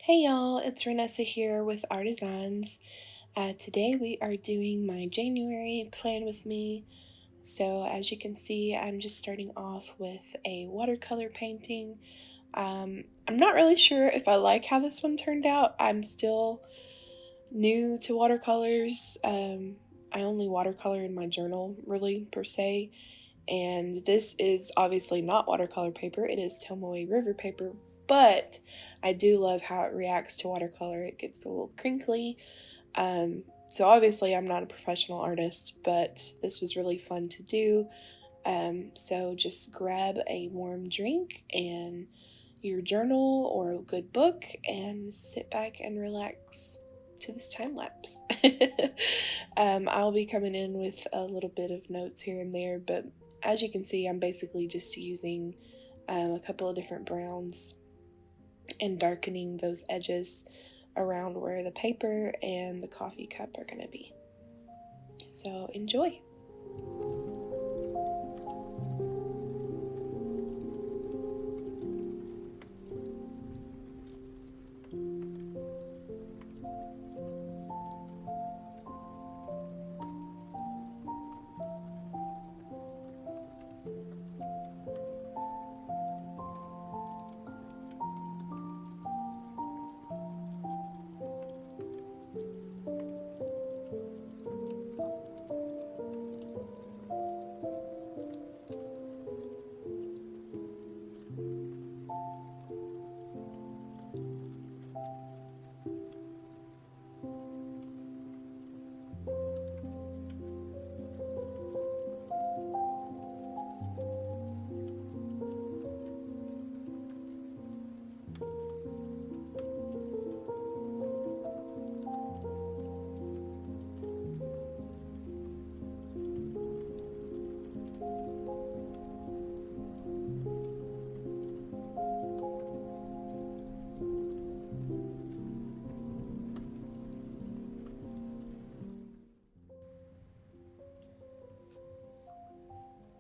Hey y'all, it's Renessa here with R.Designs. Today we are doing my January plan with me. So as you can see, I'm just starting off with a watercolor painting. I'm not really sure if I like how this one turned out. I'm still new to watercolors. I only watercolor in my journal, really, per se. And this is obviously not watercolor paper, it is Tomoe River paper, but I do love how it reacts to watercolor. It gets a little crinkly. So obviously I'm not a professional artist, but this was really fun to do. So just grab a warm drink and your journal or a good book and sit back and relax to this time lapse. I'll be coming in with a little bit of notes here and there, but as you can see, I'm basically just using a couple of different browns and darkening those edges around where the paper and the coffee cup are going to be. So enjoy.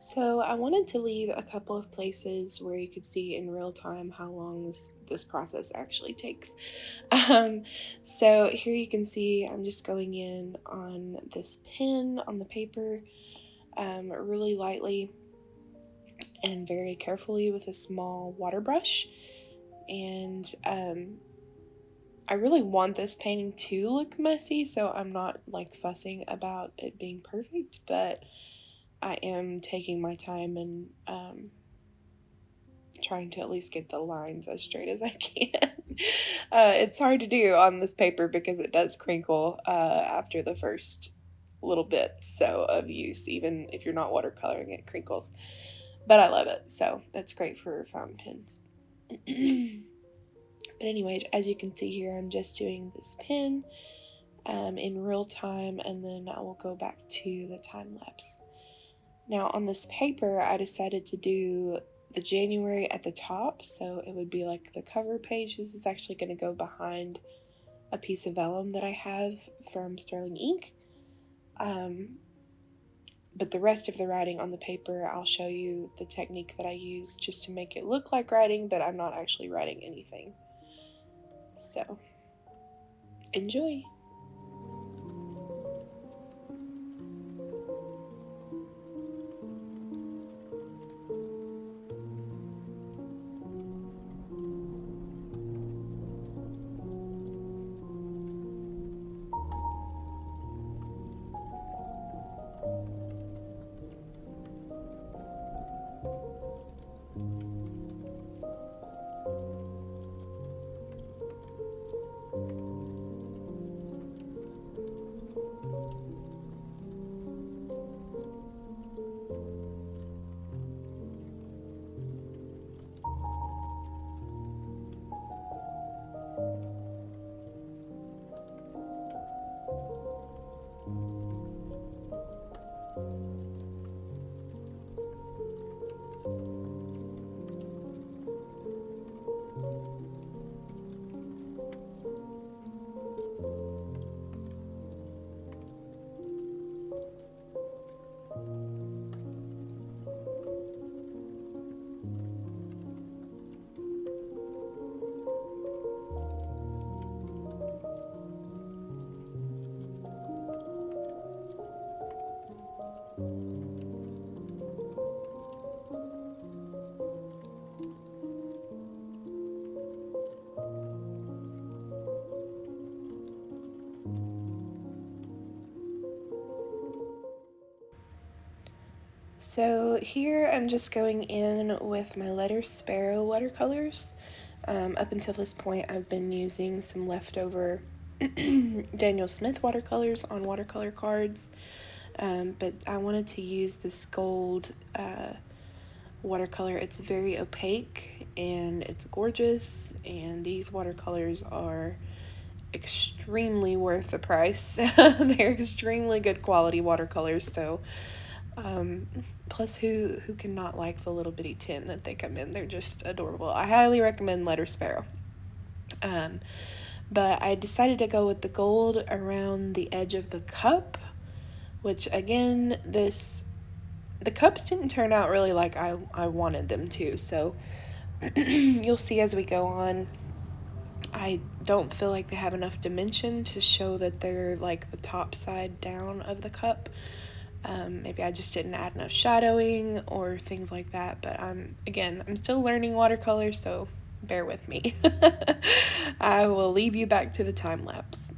So I wanted to leave a couple of places where you could see in real time how long this process actually takes. Um, so here you can see I'm just going in on this pen on the paper really lightly and very carefully with a small water brush. And I really want this painting to look messy, so I'm not like fussing about it being perfect, but I am taking my time and trying to at least get the lines as straight as I can. It's hard to do on this paper because it does crinkle after the first little bit so of use, even if you're not watercoloring it crinkles. But I love it, so that's great for fountain pens. But anyways, as you can see here, I'm just doing this pen in real time, and then I will go back to the time lapse. Now on this paper, I decided to do the January at the top, so it would be like the cover page. This is actually going to go behind a piece of vellum that I have from Sterling Ink. But the rest of the writing on the paper, I'll show you the technique that I use just to make it look like writing, but I'm not actually writing anything. So, enjoy! So here I'm just going in with my Letter Sparrow watercolors. Up until this point I've been using some leftover Daniel Smith watercolors on watercolor cards, but I wanted to use this gold watercolor. It's very opaque and it's gorgeous, and these watercolors are extremely worth the price. They're extremely good quality watercolors, so plus who cannot like the little bitty tin that they come in. They're just adorable. I highly recommend Letter Sparrow. But I decided to go with the gold around the edge of the cup, which again, the cups didn't turn out really like I wanted them to, so you'll see as we go on. I don't feel like they have enough dimension to show that they're like the top side down of the cup. Maybe I just didn't add enough shadowing or things like that, but I'm still learning watercolor, so bear with me. I will leave you back to the time lapse.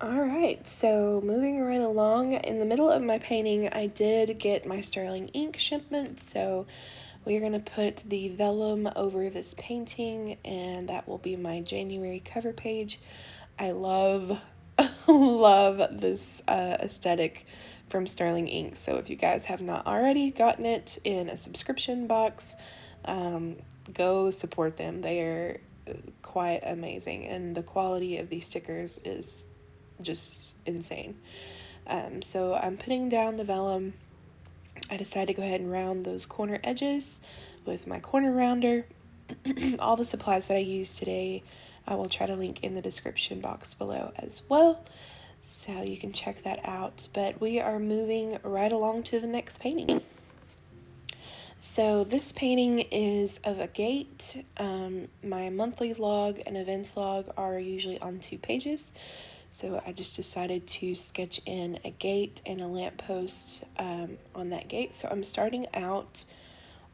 Alright, so moving right along, in the middle of my painting I did get my sterling ink shipment, so we're going to put the vellum over this painting, and that will be my January cover page. I love, love this aesthetic from Sterling Ink, so if you guys have not already gotten it in a subscription box, go support them. They are quite amazing, and the quality of these stickers is just insane. So I'm putting down the vellum. I decided to go ahead and round those corner edges with my corner rounder. All the supplies that I used today I will try to link in the description box below as well, so you can check that out. But we are moving right along to the next painting. So this painting is of a gate. My monthly log and events log are usually on 2 pages. So I just decided to sketch in a gate and a lamppost on that gate. So I'm starting out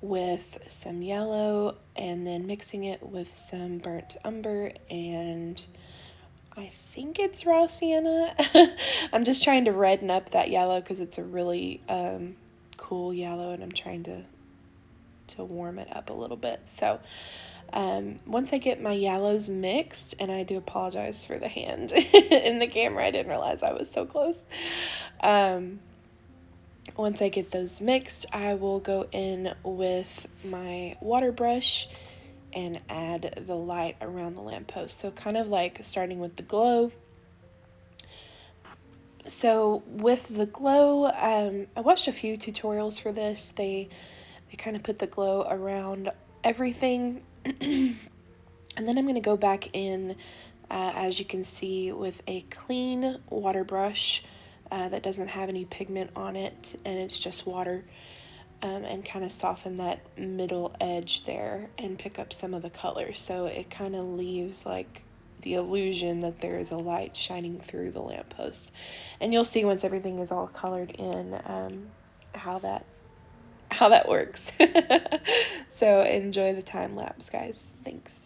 with some yellow and then mixing it with some burnt umber and I think it's raw sienna. I'm just trying to redden up that yellow because it's a really cool yellow, and I'm trying to warm it up a little bit. So once I get my yellows mixed, and I do apologize for the hand in the camera, I didn't realize I was so close. Once I get those mixed, I will go in with my water brush and add the light around the lamppost. So kind of like starting with the glow. So with the glow, I watched a few tutorials for this. They kind of put the glow around everything. And then I'm going to go back in, as you can see, with a clean water brush that doesn't have any pigment on it, and it's just water, and kind of soften that middle edge there and pick up some of the color. So it kind of leaves like the illusion that there is a light shining through the lamppost. And you'll see once everything is all colored in how that works. So enjoy the time lapse, guys. Thanks.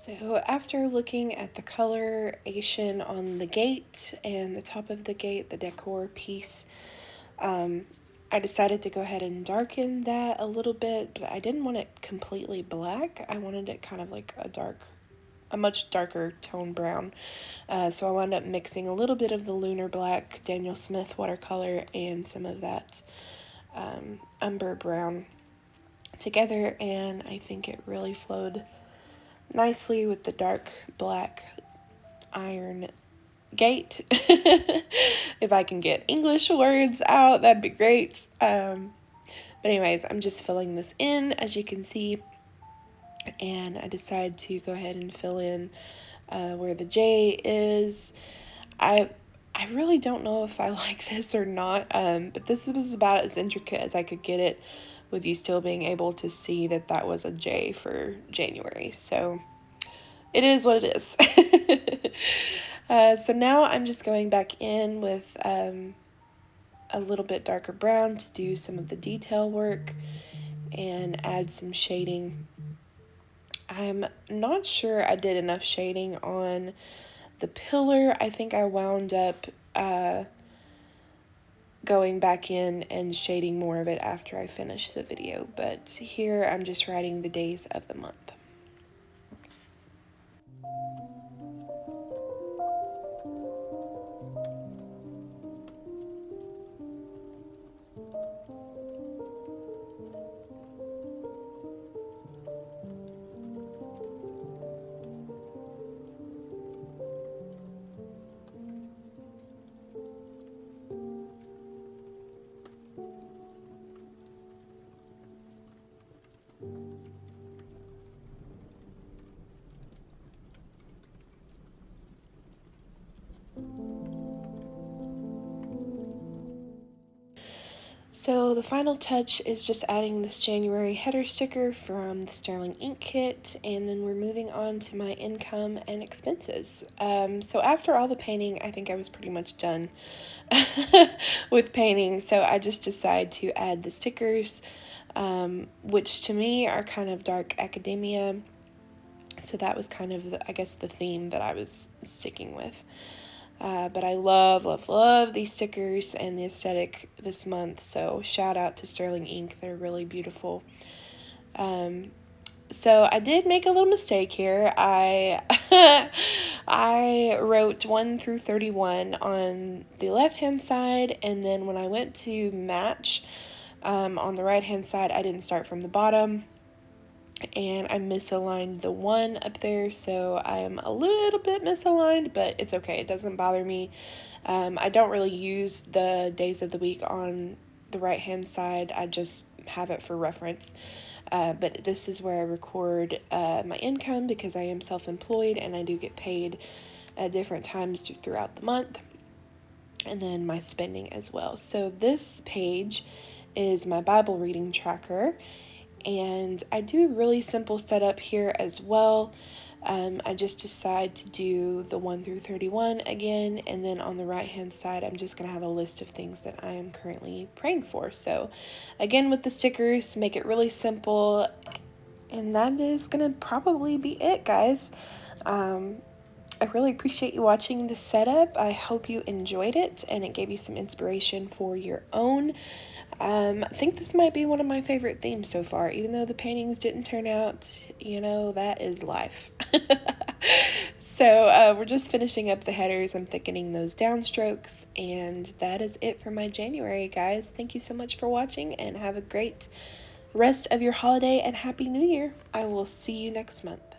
So after looking at the coloration on the gate and the top of the gate, the decor piece, I decided to go ahead and darken that a little bit, but I didn't want it completely black. I wanted it kind of like a much darker tone brown. So I wound up mixing a little bit of the Lunar Black Daniel Smith watercolor and some of that umber brown together, and I think it really flowed nicely with the dark black iron gate. If I can get English words out, that'd be great. But anyways, I'm just filling this in, as you can see, and I decided to go ahead and fill in where the J is. I really don't know if I like this or not, but this was about as intricate as I could get it with you still being able to see that that was a J for January. So it is what it is. So now I'm just going back in with a little bit darker brown to do some of the detail work and add some shading. I'm not sure I did enough shading on the pillar. I think I wound up going back in and shading more of it after I finished the video, but here I'm just writing the days of the month. So the final touch is just adding this January header sticker from the Sterling Ink kit, and then we're moving on to my income and expenses. So after all the painting, I think I was pretty much done with painting, so I just decided to add the stickers, which to me are kind of dark academia, so that was kind of, I guess, the theme that I was sticking with. But I love these stickers and the aesthetic this month, so shout out to Sterling Ink. They're really beautiful. So I did make a little mistake here. I I wrote 1 through 31 on the left-hand side, and then when I went to match on the right-hand side, I didn't start from the bottom, and I misaligned the 1 up there, so I'm a little bit misaligned, but it's okay. It doesn't bother me. I don't really use the days of the week on the right-hand side. I just have it for reference. But this is where I record my income because I am self-employed and I do get paid at different times throughout the month, and then my spending as well. So this page is my Bible reading tracker, and I do a really simple setup here as well. I just decide to do the 1 through 31 again, and then on the right hand side I'm just going to have a list of things that I am currently praying for. So again, with the stickers, make it really simple, and that is going to probably be it, guys. I really appreciate you watching this setup. I hope you enjoyed it and it gave you some inspiration for your own. I think this might be one of my favorite themes so far, even though the paintings didn't turn out, you know, that is life. So we're just finishing up the headers. I'm thickening those downstrokes, and that is it for my January, guys. Thank you so much for watching, and have a great rest of your holiday and Happy New Year. I will see you next month.